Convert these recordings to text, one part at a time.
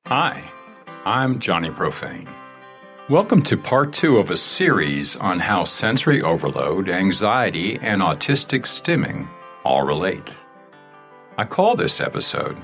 Hi, I'm Johnny Profane. Welcome to part 2 of a series on how sensory overload, anxiety, and autistic stimming all relate. I call this episode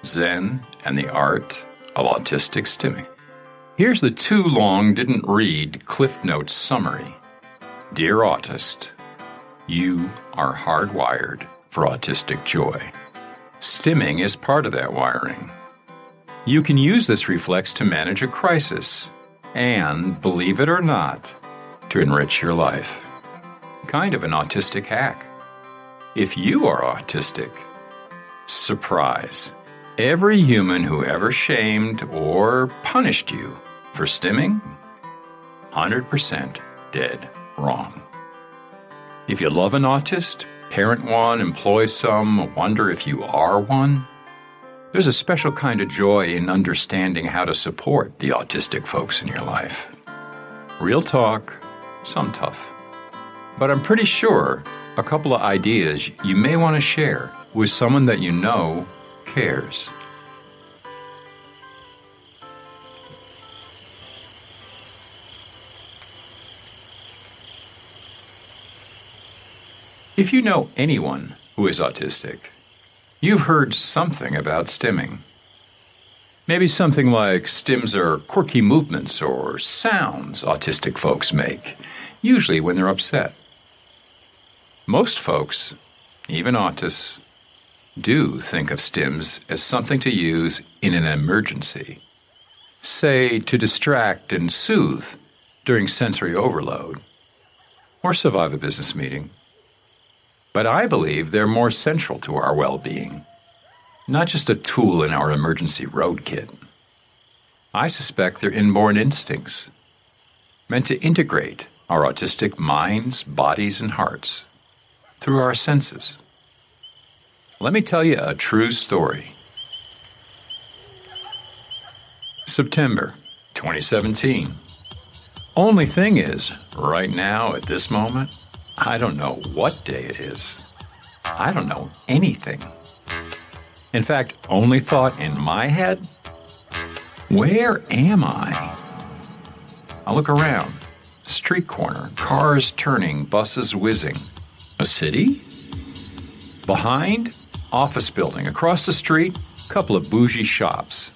Zen and the Art of Autistic Stimming. Here's the too long didn't read Cliff Notes summary. Dear Autist, you are hardwired for autistic joy. Stimming is part of that wiring. You can use this reflex to manage a crisis and, believe it or not, to enrich your life. Kind of an autistic hack. If you are autistic, surprise, every human who ever shamed or punished you for stimming, 100% dead wrong. If you love an autist, parent one, employ some, wonder if you are one, there's a special kind of joy in understanding how to support the autistic folks in your life. Real talk, some tough. But I'm pretty sure a couple of ideas you may want to share with someone that you know cares. If you know anyone who is autistic, you've heard something about stimming. Maybe something like stims are quirky movements or sounds autistic folks make, usually when they're upset. Most folks, even autists, do think of stims as something to use in an emergency, say to distract and soothe during sensory overload, or survive a business meeting. But I believe they're more central to our well-being, not just a tool in our emergency road kit. I suspect they're inborn instincts, meant to integrate our autistic minds, bodies, and hearts through our senses. Let me tell you a true story. September 2017. Only thing is, right now, at this moment, I don't know what day it is. I don't know anything. In fact, only thought in my head, where am I? I look around. Street corner, cars turning, buses whizzing. A city? Behind, office building. Across the street, couple of bougie shops.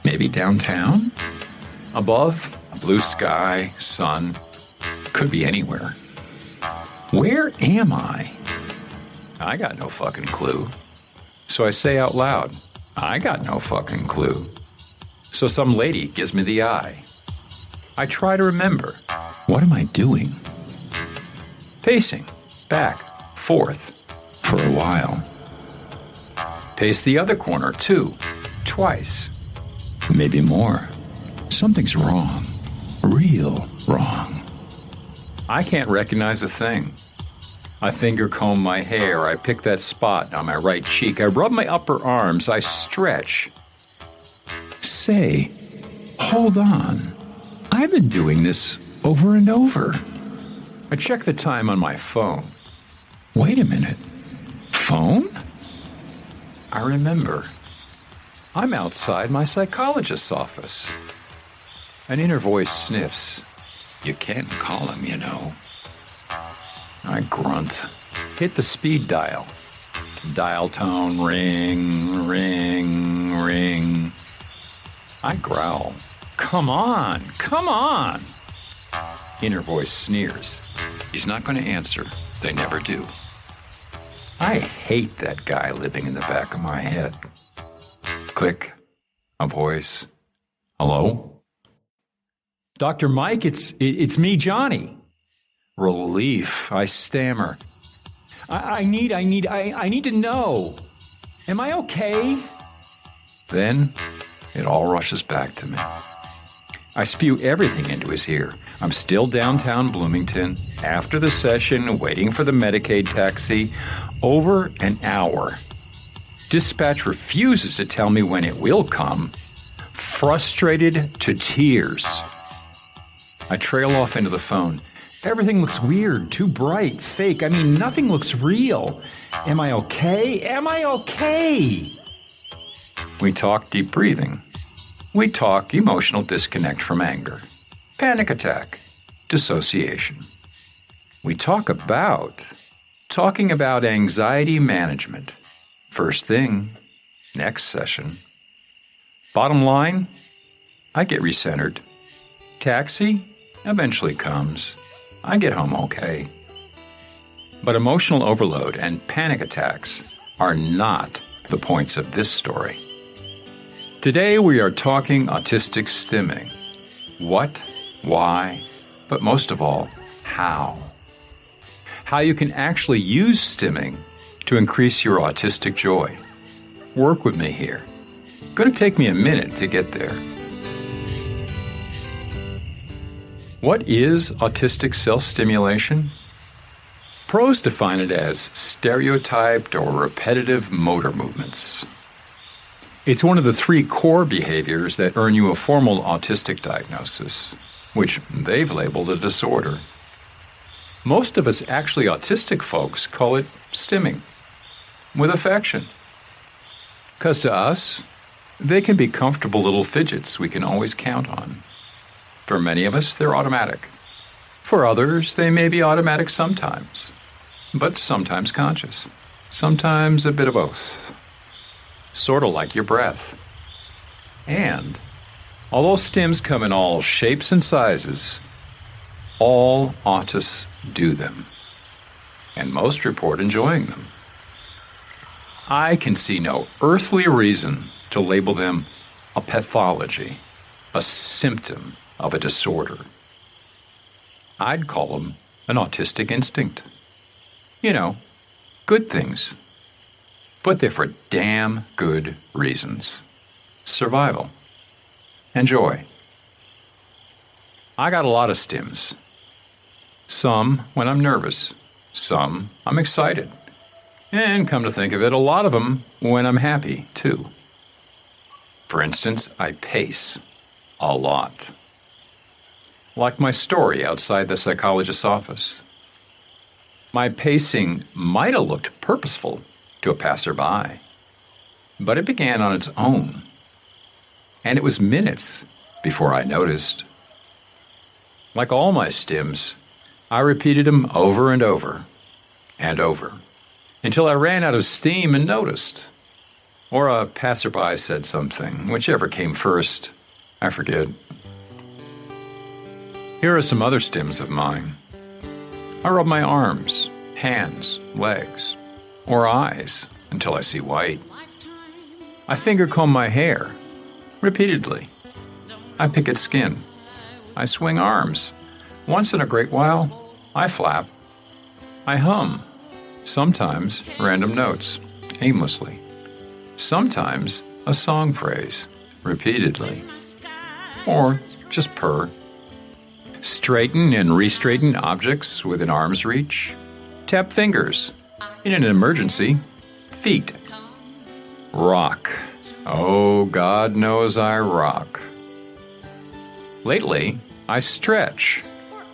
Maybe downtown? Above, blue sky, sun. Could be anywhere. Where am I? I got no fucking clue. So I say out loud, I got no fucking clue. So some lady gives me the eye. I try to remember. What am I doing? Pacing, back, forth, for a while. Pace the other corner, too, twice. Maybe more. Something's wrong. Real wrong. I can't recognize a thing. I finger comb my hair. I pick that spot on my right cheek. I rub my upper arms. I stretch. Say, hold on. I've been doing this over and over. I check the time on my phone. Wait a minute. Phone? I remember. I'm outside my psychologist's office. An inner voice sniffs. You can't call him, you know. I grunt. Hit the speed dial. Dial tone, ring, ring, ring. I growl. Come on, come on. Inner voice sneers. He's not going to answer. They never do. I hate that guy living in the back of my head. Click. A voice. Hello? Dr. Mike, it's me, Johnny. Relief. I stammer. I need to know. Am I okay? Then it all rushes back to me. I spew everything into his ear. I'm still downtown Bloomington, after the session, waiting for the Medicaid taxi. Over an hour. Dispatch refuses to tell me when it will come. Frustrated to tears. I trail off into the phone. Everything looks weird, too bright, fake. I mean, nothing looks real. Am I okay? Am I okay? We talk deep breathing. We talk emotional disconnect from anger, panic attack, dissociation. We talking about anxiety management. First thing, next session. Bottom line, I get recentered. Taxi eventually comes. I get home okay. But emotional overload and panic attacks are not the points of this story. Today we are talking autistic stimming. What, why, but most of all, how. How you can actually use stimming to increase your autistic joy. Work with me here. Going to take me a minute to get there. What is autistic self-stimulation? Pros define it as stereotyped or repetitive motor movements. It's one of the 3 core behaviors that earn you a formal autistic diagnosis, which they've labeled a disorder. Most of us actually autistic folks call it stimming, with affection. Because to us, they can be comfortable little fidgets we can always count on. For many of us, they're automatic. For others, they may be automatic sometimes, but sometimes conscious, sometimes a bit of both. Sort of like your breath. And, although stims come in all shapes and sizes, all autists do them, and most report enjoying them. I can see no earthly reason to label them a pathology, a symptom of a disorder. I'd call them an autistic instinct. You know, good things. But they're for damn good reasons. Survival and joy. I got a lot of stims. Some when I'm nervous. Some I'm excited. And come to think of it, a lot of them when I'm happy, too. For instance, I pace a lot. Like my story outside the psychologist's office. My pacing might have looked purposeful to a passerby, but it began on its own, and it was minutes before I noticed. Like all my stims, I repeated them over and over and over until I ran out of steam and noticed. Or a passerby said something, whichever came first, I forget. Here are some other stims of mine. I rub my arms, hands, legs, or eyes until I see white. I finger comb my hair, repeatedly. I pick at skin. I swing arms. Once in a great while, I flap. I hum. Sometimes random notes, aimlessly. Sometimes a song phrase, repeatedly. Or just purr. Straighten and re-straighten objects within arm's reach. Tap fingers. In an emergency, feet. Rock. Oh, God knows I rock. Lately, I stretch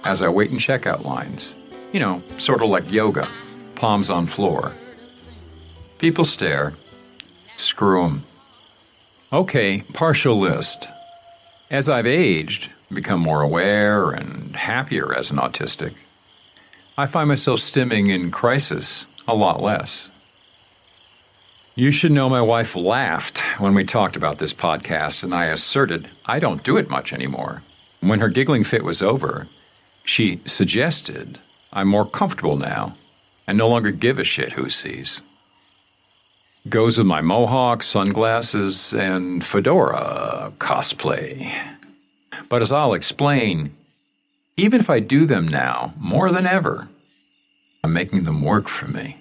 as I wait in checkout lines. You know, sort of like yoga, palms on floor. People stare. Screw 'em. Okay, partial list. As I've aged, become more aware and happier as an autistic, I find myself stimming in crisis a lot less. You should know my wife laughed when we talked about this podcast, and I asserted I don't do it much anymore. When her giggling fit was over, she suggested I'm more comfortable now and no longer give a shit who sees. Goes with my mohawk, sunglasses, and fedora cosplay. But as I'll explain, even if I do them now more than ever, I'm making them work for me.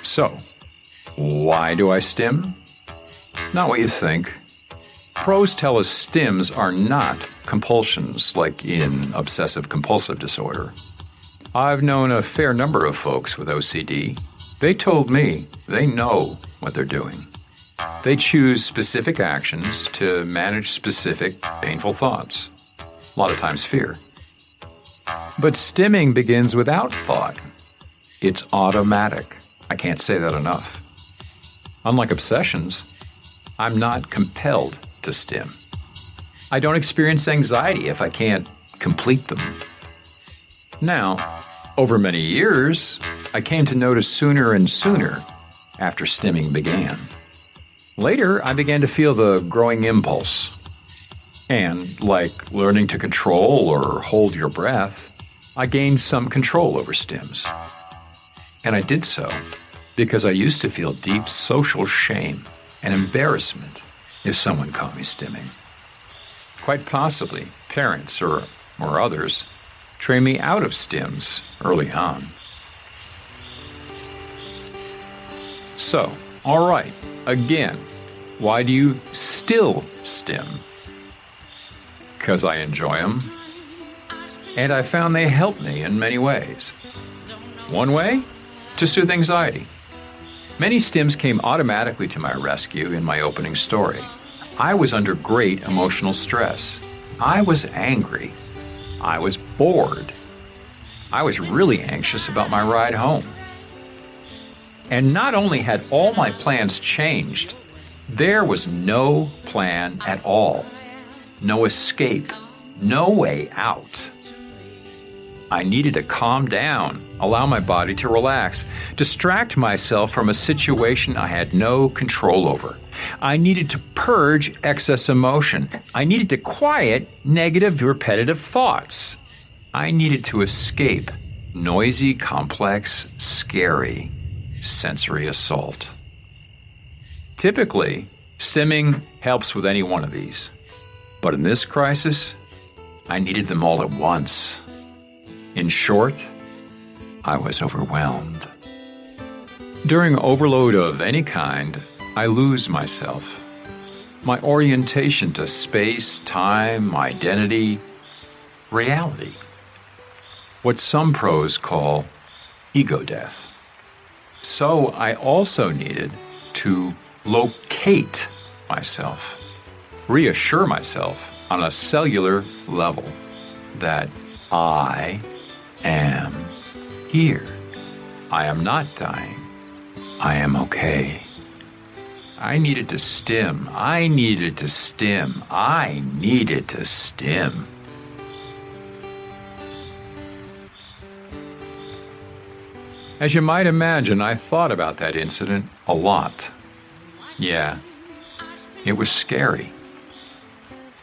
So, why do I stim? Not what you think. Pros tell us stims are not compulsions like in obsessive-compulsive disorder. I've known a fair number of folks with OCD. They told me they know what they're doing. They choose specific actions to manage specific painful thoughts, a lot of times fear. But stimming begins without thought. It's automatic. I can't say that enough. Unlike obsessions, I'm not compelled to stim. I don't experience anxiety if I can't complete them. Now, over many years, I came to notice sooner and sooner after stimming began. Later, I began to feel the growing impulse. And, like learning to control or hold your breath, I gained some control over stims. And I did so because I used to feel deep social shame and embarrassment if someone caught me stimming. Quite possibly, parents or others trained me out of stims early on. So, all right, again, why do you still stim? Because I enjoy them, and I found they help me in many ways. One way, to soothe anxiety. Many stims came automatically to my rescue in my opening story. I was under great emotional stress. I was angry. I was bored. I was really anxious about my ride home. And not only had all my plans changed, there was no plan at all. No escape, no way out. I needed to calm down, allow my body to relax, distract myself from a situation I had no control over. I needed to purge excess emotion. I needed to quiet negative, repetitive thoughts. I needed to escape noisy, complex, scary sensory assault. Typically, stimming helps with any one of these. But in this crisis, I needed them all at once. In short, I was overwhelmed. During overload of any kind, I lose myself. My orientation to space, time, identity, reality. What some pros call ego death. So I also needed to locate myself. Reassure myself on a cellular level that I am here. I am not dying. I am okay. I needed to stim. I needed to stim. I needed to stim. As you might imagine, I thought about that incident a lot. Yeah, it was scary.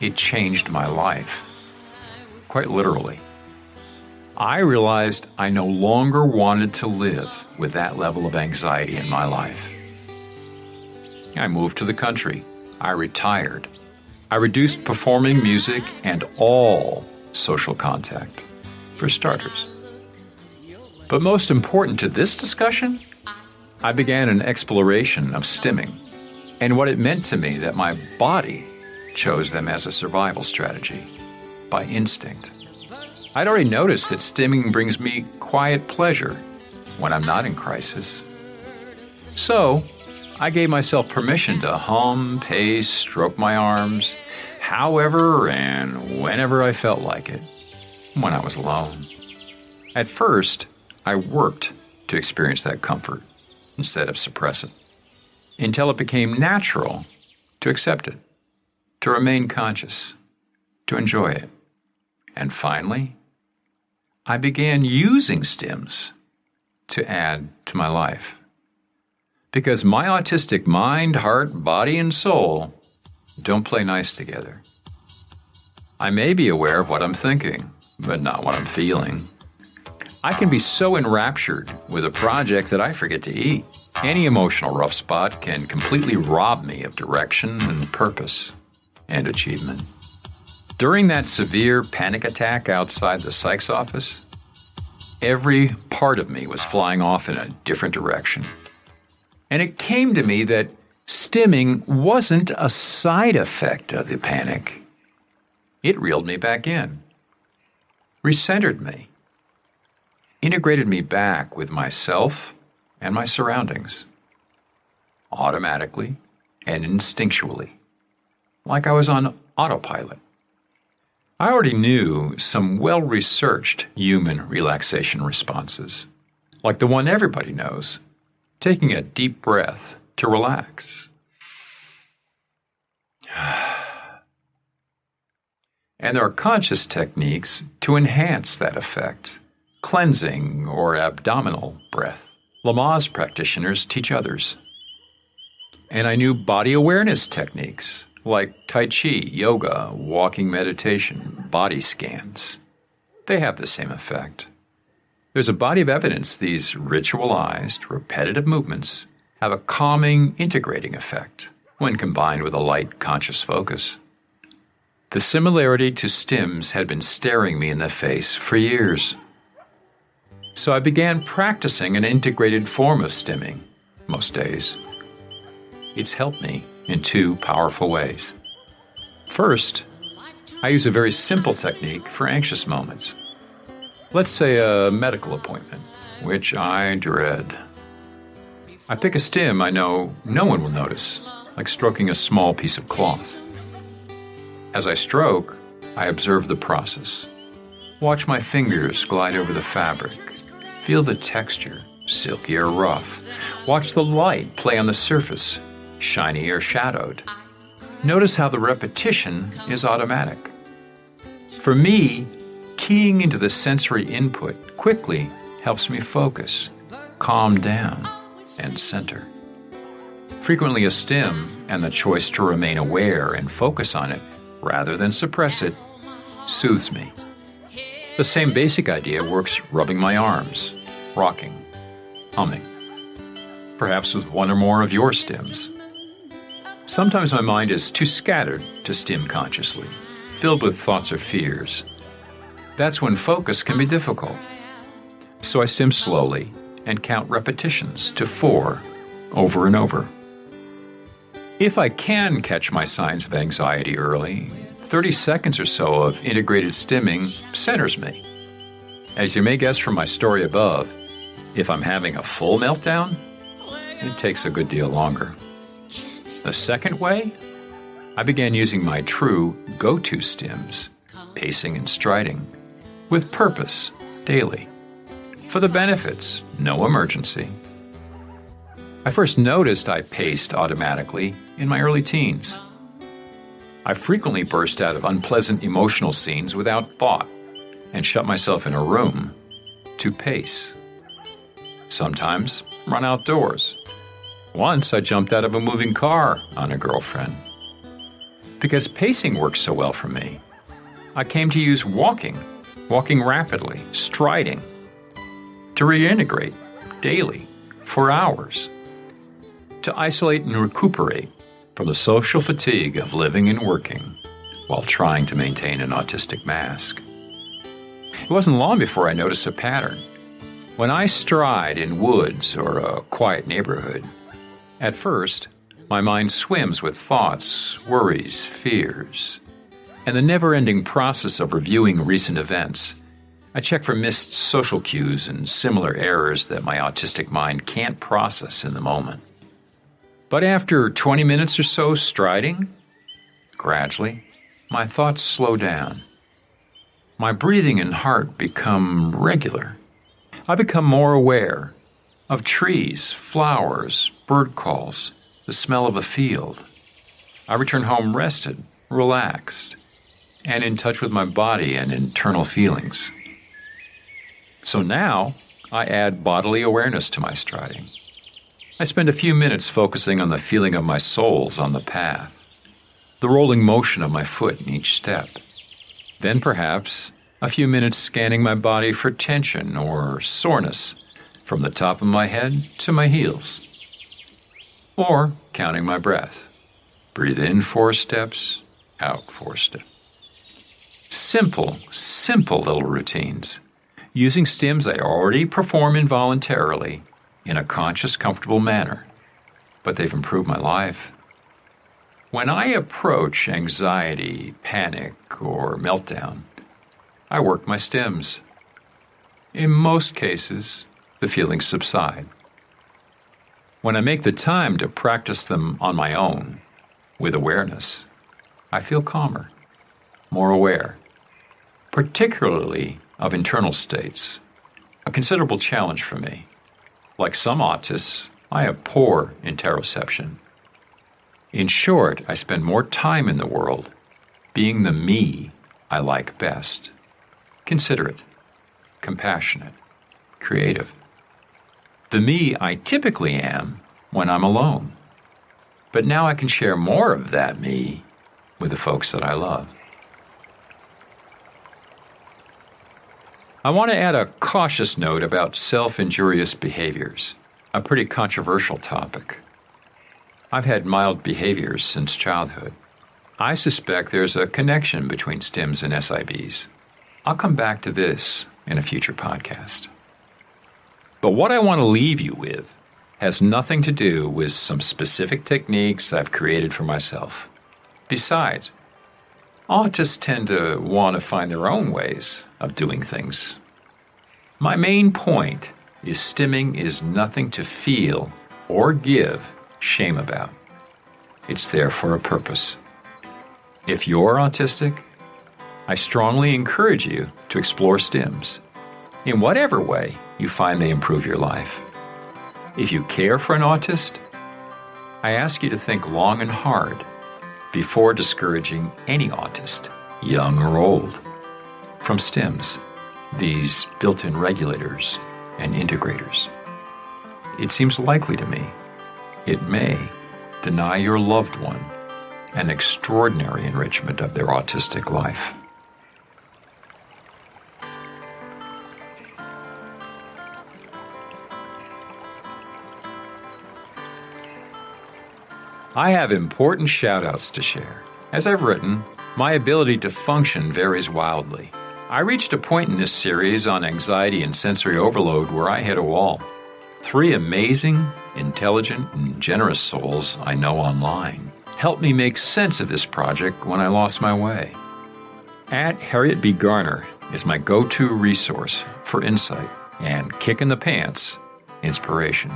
It changed my life. Quite literally. I realized I no longer wanted to live with that level of anxiety in my life. I moved to the country. I retired. I reduced performing music and all social contact, for starters. But most important to this discussion, I began an exploration of stimming and what it meant to me that my body chose them as a survival strategy, by instinct. I'd already noticed that stimming brings me quiet pleasure when I'm not in crisis. So, I gave myself permission to hum, pace, stroke my arms, however and whenever I felt like it, when I was alone. At first, I worked to experience that comfort instead of suppress it, until it became natural to accept it, to remain conscious, to enjoy it. And finally, I began using stims to add to my life. Because my autistic mind, heart, body, and soul don't play nice together. I may be aware of what I'm thinking, but not what I'm feeling. I can be so enraptured with a project that I forget to eat. Any emotional rough spot can completely rob me of direction and purpose and achievement. During that severe panic attack outside the psych's office, every part of me was flying off in a different direction. And it came to me that stimming wasn't a side effect of the panic. It reeled me back in, recentered me, integrated me back with myself and my surroundings, automatically and instinctually, like I was on autopilot. I already knew some well-researched human relaxation responses, like the one everybody knows, taking a deep breath to relax. And there are conscious techniques to enhance that effect, cleansing or abdominal breath. Lamaze practitioners teach others. And I knew body awareness techniques like Tai Chi, yoga, walking meditation, body scans. They have the same effect. There's a body of evidence these ritualized, repetitive movements have a calming, integrating effect when combined with a light, conscious focus. The similarity to stims had been staring me in the face for years. So I began practicing an integrated form of stimming most days. It's helped me in two powerful ways. First, I use a very simple technique for anxious moments. Let's say a medical appointment, which I dread. I pick a stim I know no one will notice, like stroking a small piece of cloth. As I stroke, I observe the process. Watch my fingers glide over the fabric. Feel the texture, silky or rough. Watch the light play on the surface, shiny or shadowed. Notice how the repetition is automatic. For me, keying into the sensory input quickly helps me focus, calm down, and center. Frequently a stim and the choice to remain aware and focus on it rather than suppress it soothes me. The same basic idea works rubbing my arms, rocking, humming, perhaps with one or more of your stims. Sometimes my mind is too scattered to stim consciously, filled with thoughts or fears. That's when focus can be difficult. So I stim slowly and count repetitions to 4 over and over. If I can catch my signs of anxiety early, 30 seconds or so of integrated stimming centers me. As you may guess from my story above, if I'm having a full meltdown, it takes a good deal longer. The second way, I began using my true go-to stims, pacing and striding, with purpose daily. For the benefits, no emergency. I first noticed I paced automatically in my early teens. I frequently burst out of unpleasant emotional scenes without thought and shut myself in a room to pace. Sometimes run outdoors. Once I jumped out of a moving car on a girlfriend. Because pacing works so well for me, I came to use walking rapidly, striding, to reintegrate daily for hours, to isolate and recuperate from the social fatigue of living and working while trying to maintain an autistic mask. It wasn't long before I noticed a pattern. When I stride in woods or a quiet neighborhood, at first, my mind swims with thoughts, worries, fears, and the never-ending process of reviewing recent events. I check for missed social cues and similar errors that my autistic mind can't process in the moment. But after 20 minutes or so striding, gradually, my thoughts slow down. My breathing and heart become regular. I become more aware of trees, flowers, bird calls, the smell of a field. I return home rested, relaxed, and in touch with my body and internal feelings. So now, I add bodily awareness to my striding. I spend a few minutes focusing on the feeling of my soles on the path, the rolling motion of my foot in each step. Then perhaps a few minutes scanning my body for tension or soreness from the top of my head to my heels. Or counting my breath. Breathe in 4 steps, out 4 steps. Simple little routines. Using stims I already perform involuntarily in a conscious, comfortable manner, but they've improved my life. When I approach anxiety, panic, or meltdown, I work my stims. In most cases, the feelings subside. When I make the time to practice them on my own, with awareness, I feel calmer, more aware, particularly of internal states, a considerable challenge for me. Like some autists, I have poor interoception. In short, I spend more time in the world being the me I like best. Considerate, compassionate, creative. The me I typically am when I'm alone. But now I can share more of that me with the folks that I love. I want to add a cautious note about self-injurious behaviors, a pretty controversial topic. I've had mild behaviors since childhood. I suspect there's a connection between stims and SIBs. I'll come back to this in a future podcast. But what I want to leave you with has nothing to do with some specific techniques I've created for myself. Besides, autists tend to want to find their own ways of doing things. My main point is stimming is nothing to feel or give shame about. It's there for a purpose. If you're autistic, I strongly encourage you to explore stims in whatever way you find they improve your life. If you care for an autist, I ask you to think long and hard before discouraging any autist, young or old, from stims, these built-in regulators and integrators. It seems likely to me it may deny your loved one an extraordinary enrichment of their autistic life. I have important shout-outs to share. As I've written, my ability to function varies wildly. I reached a point in this series on anxiety and sensory overload where I hit a wall. 3 amazing, intelligent, and generous souls I know online helped me make sense of this project when I lost my way. @Harriet B. Garner is my go-to resource for insight and kick-in-the-pants inspiration.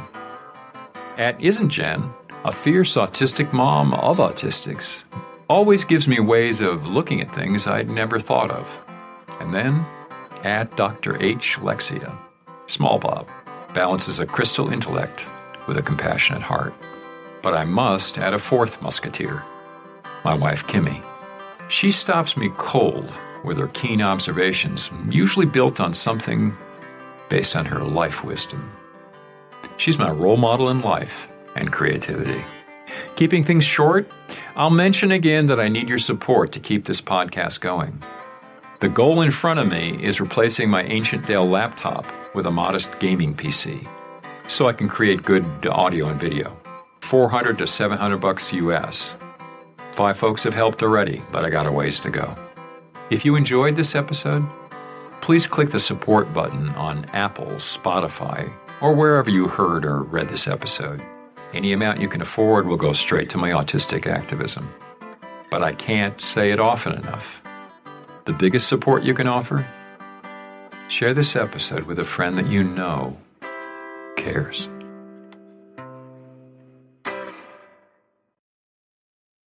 @Isn't Jen, a fierce autistic mom of autistics, always gives me ways of looking at things I'd never thought of. And then, @Dr. H. Lexia, Small Bob, balances a crystal intellect with a compassionate heart. But I must add a 4th musketeer, my wife Kimmy. She stops me cold with her keen observations, usually built on something based on her life wisdom. She's my role model in life and creativity. Keeping things short, I'll mention again that I need your support to keep this podcast going. The goal in front of me is replacing my ancient Dell laptop with a modest gaming PC so I can create good audio and video. $400 to $700 US. 5 folks have helped already, but I got a ways to go. If you enjoyed this episode, please click the support button on Apple, Spotify, or wherever you heard or read this episode. Any amount you can afford will go straight to my autistic activism. But I can't say it often enough. The biggest support you can offer? Share this episode with a friend that you know cares.